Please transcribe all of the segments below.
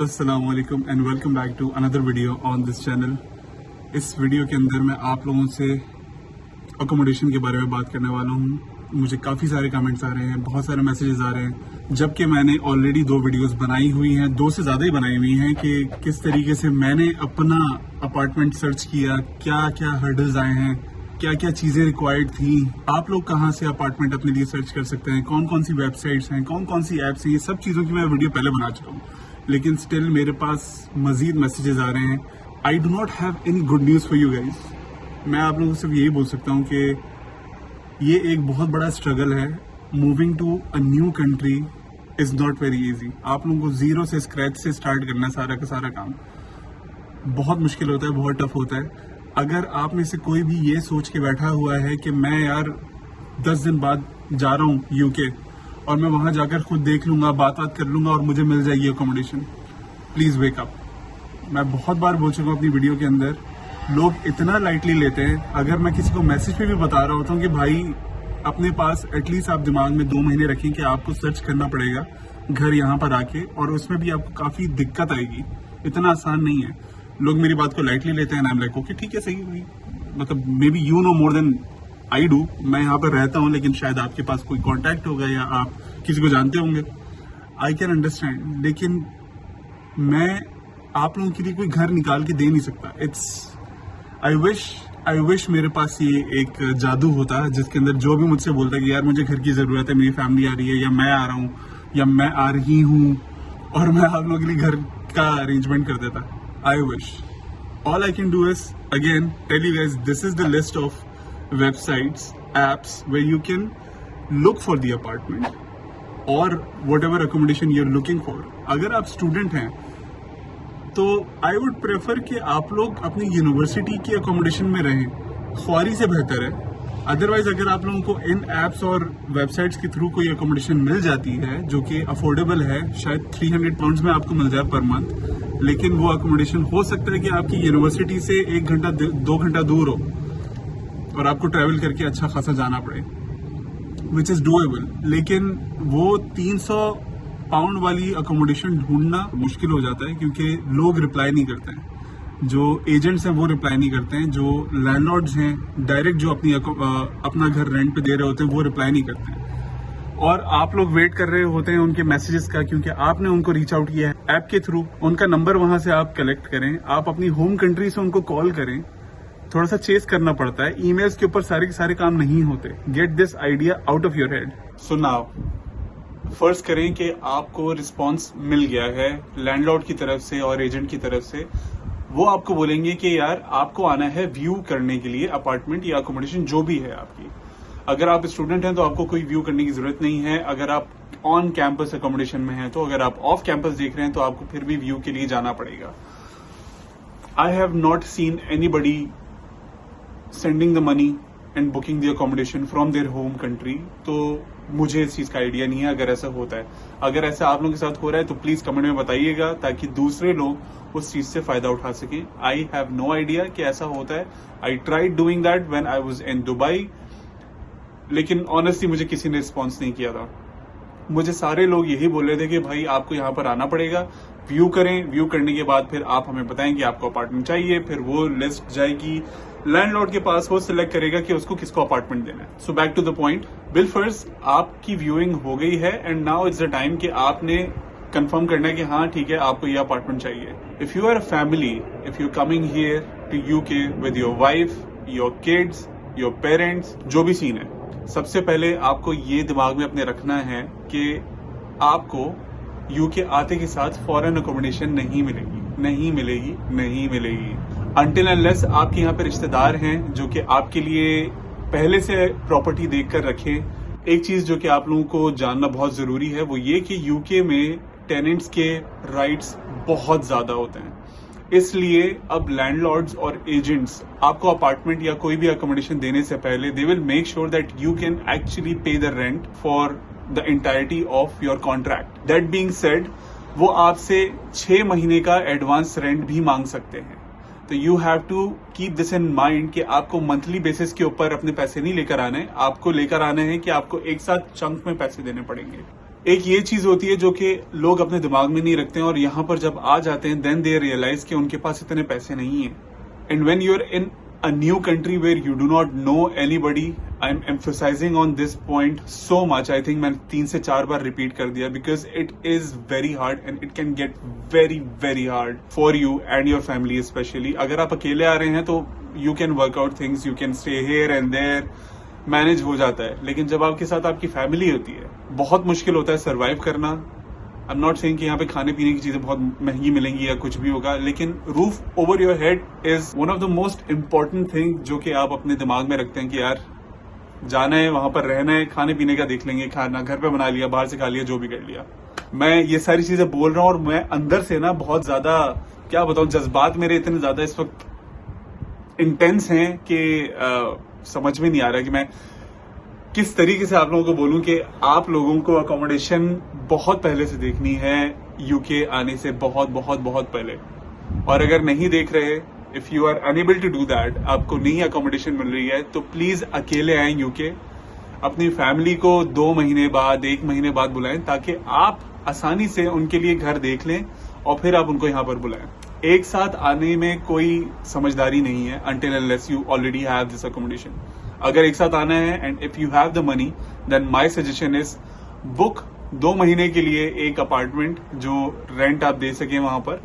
अस्सलामुअलैकुम and welcome back to another video on this channel. इस video के अंदर मैं आप लोगों से अकोमोडेशन के बारे में बात करने वाला हूँ। मुझे काफ़ी सारे कमेंट्स आ रहे हैं, बहुत सारे मैसेजेस आ रहे हैं, जबकि मैंने ऑलरेडी 2 वीडियोस बनाई हुई हैं, 2 से ज़्यादा ही बनाई हुई हैं कि किस तरीके से मैंने अपना अपार्टमेंट सर्च किया, क्या क्या हर्डल्स आए हैं, क्या क्या चीज़ें रिक्वायर्ड थी, आप लोग कहाँ से अपार्टमेंट अपने लिए सर्च कर सकते हैं, कौन कौन सी वेबसाइट्स हैं, कौन कौन सी ऐप्स हैं। ये सब चीज़ों की मैं वीडियो पहले बना चुका हूँ, लेकिन स्टिल मेरे पास मजीद मैसेजेस आ रहे हैं। I do not have any good news for you guys. मैं आप लोगों से सिर्फ यही बोल सकता हूँ कि ये एक बहुत बड़ा स्ट्रगल है। Moving to a new country is not very easy. आप लोगों को जीरो से, स्क्रैच से स्टार्ट करना है सारा का सारा काम। बहुत मुश्किल होता है, बहुत टफ होता है। अगर आप में से कोई भी ये सोच के बैठा हुआ है कि मैं यार 10 दिन बाद जा रहा हूँ यूके और मैं वहाँ जाकर खुद देख लूँगा, बात कर लूँगा और मुझे मिल जाएगी अकोमोडेशन, प्लीज़ वेक अप। मैं बहुत बार बोल चुका हूँ अपनी वीडियो के अंदर, लोग इतना लाइटली लेते हैं। अगर मैं किसी को मैसेज पे भी बता रहा होता हूँ कि भाई अपने पास एटलीस्ट आप दिमाग में 2 महीने रखें कि आपको सर्च करना पड़ेगा घर यहाँ पर आके, और उसमें भी आपको काफ़ी दिक्कत आएगी, इतना आसान नहीं है। लोग मेरी बात को लाइटली लेते हैं। आई एम लाइक ओके ठीक है, सही, मतलब maybe you know more than I do. मैं यहाँ पर रहता हूँ, लेकिन शायद आपके पास कोई कॉन्टैक्ट होगा या आप किसी को जानते होंगे, आई कैन अंडरस्टैंड। लेकिन मैं आप लोगों के लिए कोई घर निकाल के दे नहीं सकता। आई विश मेरे पास ये एक जादू होता जिसके अंदर जो भी मुझसे बोलता है कि यार मुझे घर की ज़रूरत है, मेरी फैमिली आ रही है, या मैं आ रहा हूँ, या मैं आ रही हूँ, और मैं आप लोगों के लिए घर का अरेंजमेंट कर देता। I wish. All I can do is again tell you guys, this is the list of websites, apps where you can look for the apartment or whatever accommodation you're looking for. अगर आप student हैं तो I would prefer कि आप लोग अपनी university की accommodation में रहें, ख्वारी से बेहतर है। अदरवाइज अगर आप लोगों को इन एप्स और वेबसाइट्स के थ्रू कोई अकोमोडेशन मिल जाती है जो कि अफोर्डेबल है, शायद 300 पाउंड्स में आपको मिल जाए पर मंथ, लेकिन वो अकोमोडेशन हो सकता है कि आपकी यूनिवर्सिटी से 1 घंटा 2 घंटा दूर हो और आपको ट्रैवल करके अच्छा खासा जाना पड़े, विच इज़ डूएबल। लेकिन वो 300 पाउंड वाली अकोमोडेशन ढूंढना मुश्किल हो जाता है क्योंकि लोग रिप्लाई नहीं करते हैं। जो एजेंट्स हैं वो रिप्लाई नहीं करते हैं, जो लैंडलॉर्ड्स हैं डायरेक्ट जो अपना घर रेंट पे दे रहे होते हैं वो रिप्लाई नहीं करते हैं, और आप लोग वेट कर रहे होते हैं उनके मैसेजेस का, क्योंकि आपने उनको रीच आउट किया है ऐप के थ्रू। उनका नंबर वहां से आप कलेक्ट करें, आप अपनी होम कंट्री से उनको कॉल करें, थोड़ा सा चेस करना पड़ता है। ईमेल्स के ऊपर सारे के सारे काम नहीं होते। Get this idea out of your head. So now first करें कि आपको रिस्पॉन्स मिल गया है लैंडलॉर्ड की तरफ से और एजेंट की तरफ से। वो आपको बोलेंगे कि यार आपको आना है व्यू करने के लिए अपार्टमेंट या अकोमोडेशन जो भी है आपकी। अगर आप स्टूडेंट हैं तो आपको कोई व्यू करने की जरूरत नहीं है। अगर आप ऑन कैंपस अकोमोडेशन में हैं तो, अगर आप ऑफ कैंपस देख रहे हैं तो आपको फिर भी व्यू के लिए जाना पड़ेगा। I have not seen anybody sending the money and booking the accommodation from their home country, तो मुझे इस चीज का आइडिया नहीं है अगर ऐसा होता है। अगर ऐसा आप लोगों के साथ हो रहा है तो प्लीज कमेंट में बताइएगा ताकि दूसरे लोग उस चीज से फायदा उठा सकें। आई हैव नो आइडिया कि ऐसा होता है। I tried doing that when I was in Dubai, लेकिन ऑनेस्टली मुझे किसी ने रिस्पॉन्स नहीं किया था। मुझे सारे लोग यही बोल रहे थे कि भाई आपको यहाँ पर आना पड़ेगा, व्यू करें, व्यू करने के बाद फिर आप हमें बताएं कि आपको अपार्टमेंट चाहिए, फिर वो लिस्ट जाएगी लैंडलॉर्ड के पास, वो सिलेक्ट करेगा कि उसको किसको अपार्टमेंट देना है। So back to the point, bill first आपकी व्यूइंग हो गई है and now it's the time कि आपने कंफर्म करना है कि हाँ ठीक है आपको ये अपार्टमेंट चाहिए। If you are a family, if you coming here to UK with your wife, your kids, your parents, जो भी सीन है, सबसे पहले आपको ये दिमाग में अपने रखना है कि आपको यूके आते के साथ फॉरेन अकोमोडेशन नहीं मिलेगी, नहीं मिलेगी, नहीं मिलेगी अनटिल अनलेस आपके यहाँ पे रिश्तेदार हैं जो कि आपके लिए पहले से प्रॉपर्टी देख कर रखें। एक चीज जो कि आप लोगों को जानना बहुत जरूरी है वो ये कि यूके में टेनेंट्स के राइट्स बहुत ज्यादा होते हैं, इसलिए अब लैंडलॉर्ड्स और एजेंट्स आपको अपार्टमेंट या कोई भी अकोमोडेशन देने से पहले they will make sure that you can actually pay the rent for the entirety of your contract. That being said, वो आपसे 6 महीने का एडवांस रेंट भी मांग सकते हैं। तो you have to keep this in mind कि आपको मंथली बेसिस के ऊपर अपने पैसे नहीं लेकर आने, आपको लेकर आने हैं कि आपको एक साथ चंक में पैसे देने पड़ेंगे। एक ये चीज होती है जो कि लोग अपने दिमाग में नहीं रखते हैं, और यहाँ पर जब आ जाते हैं देन दे रियलाइज कि उनके पास इतने पैसे नहीं है. And when you are in a new country where you do not know anybody, I am emphasizing on this point so much. I think मैंने 3 से 4 बार रिपीट कर दिया, because it is very hard and it can get very very hard for you and your family specially. अगर आप अकेले आ रहे हैं तो you can work out things, you can stay here and there, manage हो जाता है. लेकिन जब आपके साथ आपकी फैमिली होती है, बहुत मुश्किल होता है सरवाइव करना. आई एम नॉट सेइंग कि यहाँ पे खाने पीने की चीजें बहुत महंगी मिलेंगी या कुछ भी होगा, लेकिन roof over your head is one of the most important thing जो कि आप अपने दिमाग में रखते हैं कि यार जाना है, वहां पर रहना है, खाने पीने का देख लेंगे, खाना घर पे बना लिया, बाहर से खा लिया, जो भी कर लिया. मैं ये सारी चीजें बोल रहा हूँ और मैं अंदर से ना बहुत ज्यादा, क्या बताऊं, जज्बात मेरे इतने ज्यादा इस वक्त इंटेंस हैं कि समझ में नहीं आ रहा कि मैं किस तरीके से आप लोगों को बोलूं कि आप लोगों को अकोमोडेशन बहुत पहले से देखनी है, यूके आने से बहुत बहुत बहुत पहले. और अगर नहीं देख रहे, if you are unable to do that, आपको नहीं अकोमोडेशन मिल रही है, तो प्लीज अकेले आए यूके. अपनी फैमिली को 2 महीने बाद, 1 महीने बाद बुलाएं, ताकि आप आसानी से उनके लिए घर देख लें और फिर आप उनको यहाँ पर बुलाएं. एक साथ आने में कोई समझदारी नहीं है until unless you already have this accommodation. अगर एक साथ आना है and if you have the money, then my suggestion is book 2 महीने के लिए एक अपार्टमेंट जो रेंट आप दे सकें वहां पर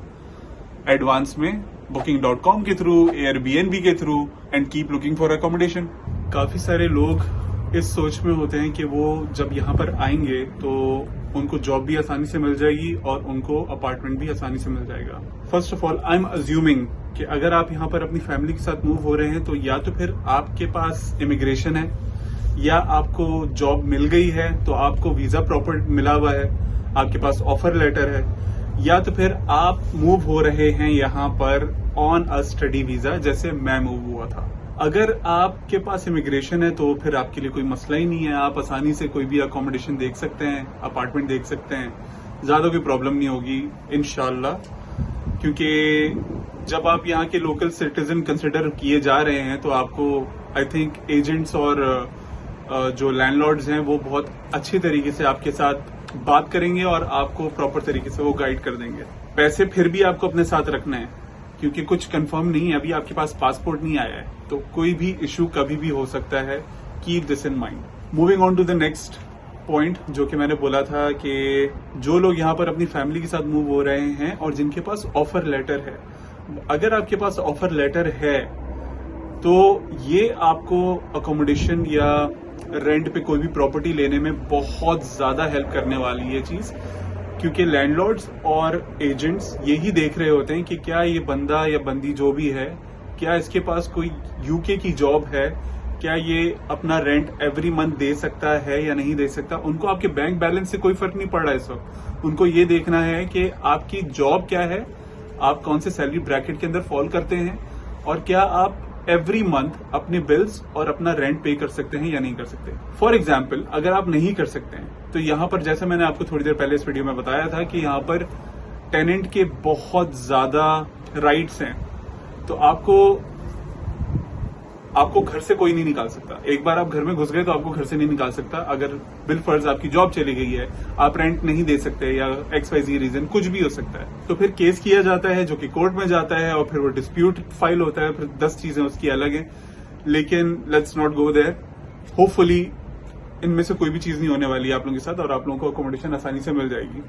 एडवांस में, booking.com के थ्रू, Airbnb के through, and keep looking for accommodation. काफी सारे लोग इस सोच में होते हैं कि वो जब यहाँ पर आएंगे तो उनको जॉब भी आसानी से मिल जाएगी और उनको अपार्टमेंट भी आसानी से मिल जाएगा. First of all I am assuming कि अगर आप यहाँ पर अपनी फैमिली के साथ मूव हो रहे हैं तो या तो फिर आपके पास इमिग्रेशन है, या आपको जॉब मिल गई है तो आपको वीजा प्रॉपर मिला हुआ है, आपके पास ऑफर लेटर है, या तो फिर आप मूव हो रहे हैं यहाँ पर ऑन अ स्टडी वीजा, जैसे मैं मूव हुआ था. अगर आपके पास इमिग्रेशन है तो फिर आपके लिए कोई मसला ही नहीं है, आप आसानी से कोई भी अकोमोडेशन देख सकते हैं, अपार्टमेंट देख सकते हैं, ज्यादा कोई प्रॉब्लम नहीं होगी इंशाल्लाह. क्योंकि जब आप यहाँ के लोकल सिटीजन कंसिडर किए जा रहे हैं तो आपको आई थिंक एजेंट्स और जो लैंडलॉर्ड्स हैं वो बहुत अच्छे तरीके से आपके साथ बात करेंगे और आपको प्रॉपर तरीके से वो गाइड कर देंगे. पैसे फिर भी आपको अपने साथ रखना है, क्योंकि कुछ कंफर्म नहीं है, अभी आपके पास पासपोर्ट नहीं आया है, तो कोई भी इशू कभी भी हो सकता है. Keep this in mind. Moving on to the next point, जो कि मैंने बोला था कि जो लोग यहाँ पर अपनी फैमिली के साथ मूव हो रहे हैं और जिनके पास ऑफर लेटर है, अगर आपके पास ऑफर लेटर है तो ये आपको अकोमोडेशन या रेंट पे कोई भी प्रॉपर्टी लेने में बहुत ज्यादा हेल्प करने वाली है चीज. क्योंकि लैंडलॉर्ड्स और एजेंट्स यही देख रहे होते हैं कि क्या ये बंदा या बंदी जो भी है, क्या इसके पास कोई यूके की जॉब है, क्या ये अपना रेंट एवरी मंथ दे सकता है या नहीं दे सकता. उनको आपके बैंक बैलेंस से कोई फर्क नहीं पड़ रहा है इस वक्त. उनको ये देखना है कि आपकी जॉब क्या है, आप कौन से सैलरी ब्रैकेट के अंदर फॉल करते हैं, और क्या आप एवरी मंथ अपने बिल्स और अपना रेंट पे कर सकते हैं या नहीं कर सकते. फॉर एग्जाम्पल, अगर आप नहीं कर सकते हैं तो यहाँ पर, जैसे मैंने आपको थोड़ी देर पहले इस वीडियो में बताया था कि यहाँ पर टेनेंट के बहुत ज्यादा राइट्स हैं. तो आपको घर से कोई नहीं निकाल सकता. एक बार आप घर में घुस गए तो आपको घर से नहीं निकाल सकता. अगर बिल फर्ज आपकी जॉब चली गई है, आप रेंट नहीं दे सकते या XYZ रीजन कुछ भी हो सकता है, तो फिर केस किया जाता है जो कि कोर्ट में जाता है और फिर वो डिस्प्यूट फाइल होता है. फिर 10 चीजें उसकी अलग हैं, लेकिन let's not go there. Hopefully इनमें से कोई भी चीज नहीं होने वाली है आप लोगों के साथ और आप लोगों को अकोमोडेशन आसानी से मिल जाएगी.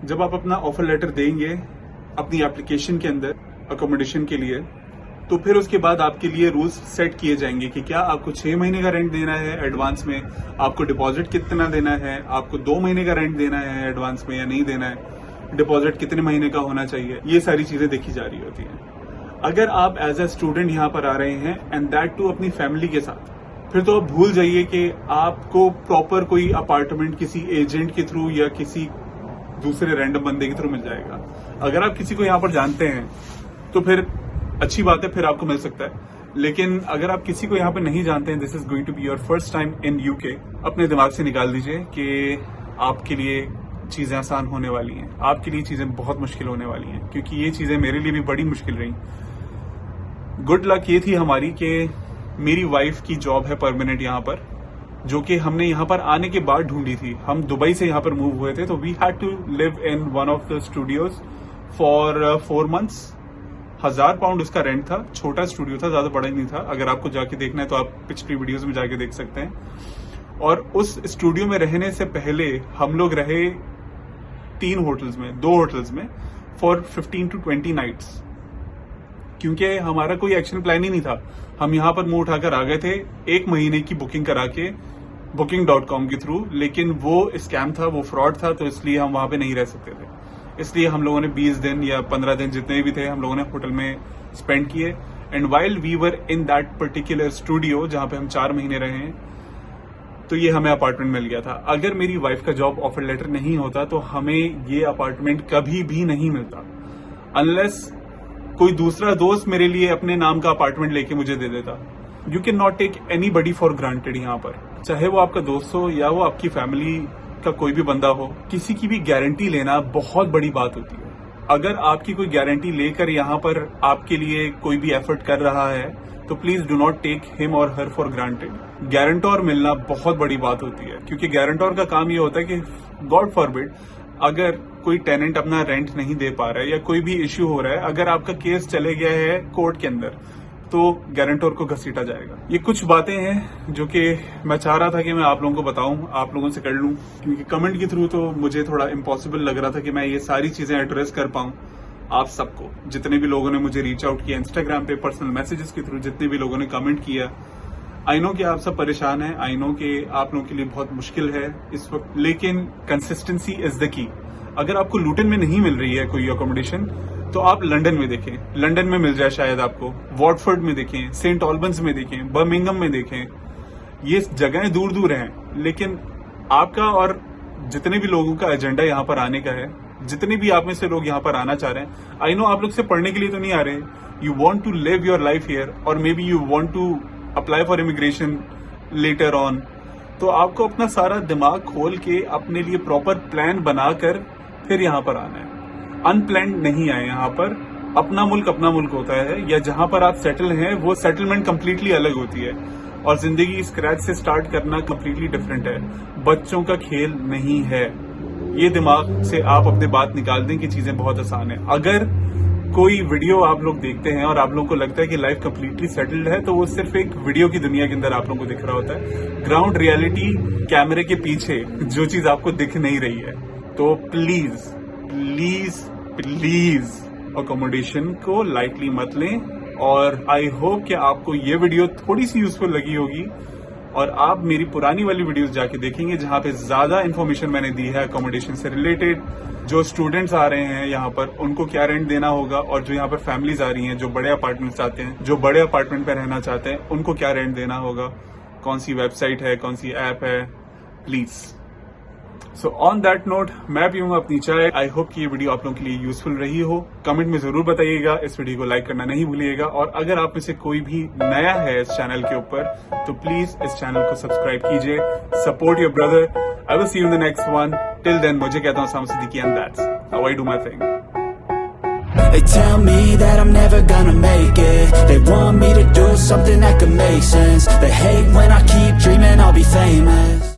जब आप अपना ऑफर लेटर देंगे अपनी एप्लीकेशन के अंदर अकोमोडेशन के लिए, तो फिर उसके बाद आपके लिए रूल्स सेट किए जाएंगे कि क्या आपको 6 महीने का रेंट देना है एडवांस में, आपको डिपॉजिट कितना देना है, आपको 2 महीने का रेंट देना है एडवांस में या नहीं देना है, डिपॉजिट कितने महीने का होना चाहिए. ये सारी चीजें देखी जा रही होती हैं. अगर आप एज ए स्टूडेंट यहाँ पर आ रहे हैं एंड दैट टू अपनी फैमिली के साथ, फिर तो आप भूल जाइए कि आपको प्रॉपर कोई अपार्टमेंट किसी एजेंट के थ्रू या किसी दूसरे रैंडम बंदे के थ्रू मिल जाएगा. अगर आप किसी को यहाँ पर जानते हैं तो फिर अच्छी बात है, फिर आपको मिल सकता है. लेकिन अगर आप किसी को यहाँ पर नहीं जानते हैं, this is going to be your first time in UK, अपने दिमाग से निकाल दीजिए कि आपके लिए चीजें आसान होने वाली हैं, आपके लिए चीजें बहुत मुश्किल होने वाली हैं, क्योंकि ये चीजें मेरे लिए भी बड़ी मुश्किल रही. गुड लक ये थी हमारी कि मेरी वाइफ की जॉब है परमानेंट यहाँ पर, जो कि हमने यहाँ पर आने के बाद ढूंढी थी। हम दुबई से यहाँ पर मूव हुए थे, तो we had to live in one of the studios for 4 months। 1000 pound उसका रेंट था, छोटा स्टूडियो था, ज्यादा बड़ा ही नहीं था। अगर आपको जाके देखना है तो आप पिछली वीडियोस में जाके देख सकते हैं। और उस स्टूडियो में रहने से पहले हम लोग रहे 2 होटल्स में फॉर 15 to 20 नाइट्स, क्योंकि हमारा कोई एक्शन प्लान ही नहीं था। हम यहाँ पर मुंह उठाकर आ गए थे 1 महीने की बुकिंग करा के booking.com के थ्रू, लेकिन वो स्कैम था, वो फ्रॉड था, तो इसलिए हम वहां पे नहीं रह सकते थे। इसलिए हम लोगों ने 20 दिन या 15 दिन जितने भी थे हम लोगों ने होटल में स्पेंड किए। And while we were in that particular studio जहां पे हम 4 महीने रहे हैं, तो ये हमें अपार्टमेंट मिल गया था। अगर मेरी वाइफ का जॉब ऑफर लेटर नहीं होता तो हमें ये अपार्टमेंट कभी भी नहीं मिलता, अनलेस कोई दूसरा दोस्त मेरे लिए अपने नाम का अपार्टमेंट लेके मुझे दे देता। You can not take anybody for granted. यहाँ पर चाहे वो आपका दोस्त हो या वो आपकी फैमिली का कोई भी बंदा हो, किसी की भी गारंटी लेना बहुत बड़ी बात होती है। अगर आपकी कोई गारंटी लेकर यहाँ पर आपके लिए कोई भी एफर्ट कर रहा है तो please do not take him or her for granted. Guarantor मिलना बहुत बड़ी बात होती है, क्योंकि गारंटर का काम ये होता है कि गॉड फॉरबिड अगर कोई टेनेंट अपना रेंट नहीं दे पा रहा है या कोई भी इश्यू हो रहा है, अगर आपका केस चले गया है कोर्ट के अंदर, तो गारंटर को घसीटा जाएगा। ये कुछ बातें हैं जो कि मैं चाह रहा था कि मैं आप लोगों को बताऊं, आप लोगों से कर लूं, क्योंकि कमेंट के थ्रू तो मुझे थोड़ा इम्पॉसिबल लग रहा था कि मैं ये सारी चीजें एड्रेस कर पाऊं आप सबको। जितने भी लोगों ने मुझे रीच आउट किया इंस्टाग्राम पे, पर्सनल मैसेजेस के थ्रू, जितने भी लोगों ने कमेंट किया, आई नो कि आप सब परेशान हैं, आई नो कि आप लोगों के लिए बहुत मुश्किल है इस वक्त, लेकिन कंसिस्टेंसी इज द की। अगर आपको लूटन में नहीं मिल रही है कोई अकोमोडेशन तो आप लंदन में देखें, लंदन में मिल जाए शायद आपको, वॉटफोर्ड में देखें, सेंट ऑल्बन्स में देखें, बर्मिंघम में देखें। ये जगहें दूर दूर हैं, लेकिन आपका और जितने भी लोगों का एजेंडा यहाँ पर आने का है, जितने भी आप में से लोग यहाँ पर आना चाह रहे हैं, आई नो आप लोग से पढ़ने के लिए तो नहीं आ रहे, you want to live your life here or maybe you want to apply for immigration later on. तो आपको अपना सारा दिमाग खोल के अपने लिए प्रॉपर प्लान बनाकर फिर यहाँ पर आना है। अनप्लान्ड नहीं आए यहाँ पर। अपना मुल्क होता है, या जहां पर आप सेटल हैं वो सेटलमेंट कंप्लीटली अलग होती है, और जिंदगी स्क्रैच से स्टार्ट करना कंप्लीटली डिफरेंट है। बच्चों का खेल नहीं है। ये दिमाग से आप अपने बात निकाल दें कि चीजें बहुत आसान है। अगर कोई वीडियो आप लोग देखते हैं और आप लोगों को लगता है कि लाइफ कंप्लीटली सेटल्ड है, तो वो सिर्फ एक वीडियो की दुनिया के अंदर आप लोगों को दिख रहा होता है। ग्राउंड रियलिटी कैमरे के पीछे जो चीज आपको दिख नहीं रही है। तो प्लीज प्लीज प्लीज अकोमोडेशन को लाइटली मत लें। और आई होप कि आपको ये वीडियो थोड़ी सी यूजफुल लगी होगी और आप मेरी पुरानी वाली वीडियोस जाके देखेंगे जहां पे ज्यादा इन्फॉर्मेशन मैंने दी है अकोमोडेशन से रिलेटेड। जो स्टूडेंट्स आ रहे हैं यहाँ पर उनको क्या रेंट देना होगा, और जो यहाँ पर फैमिलीज आ रही हैं जो बड़े अपार्टमेंट्स आते हैं, जो बड़े अपार्टमेंट पे रहना चाहते हैं, उनको क्या रेंट देना होगा, कौन सी वेबसाइट है, कौन सी ऐप है, please. So on that note मैं पीऊंगा अपनी चाय। आई होप कि ये वीडियो आप लोगों के लिए यूजफुल रही हो। कमेंट में जरूर बताइएगा, इस वीडियो को लाइक करना नहीं भूलिएगा, और अगर आप में से कोई भी नया है इस चैनल के ऊपर तो प्लीज इस चैनल को सब्सक्राइब कीजिए। Support your brother. I will see you in the next one. Till then मुझे कहता हूँ Sam Siddiqui, and that's how I do my thing. They tell me that I'm never gonna make it. They want me to do something that could make sense. They hate when I keep dreaming I'll be famous.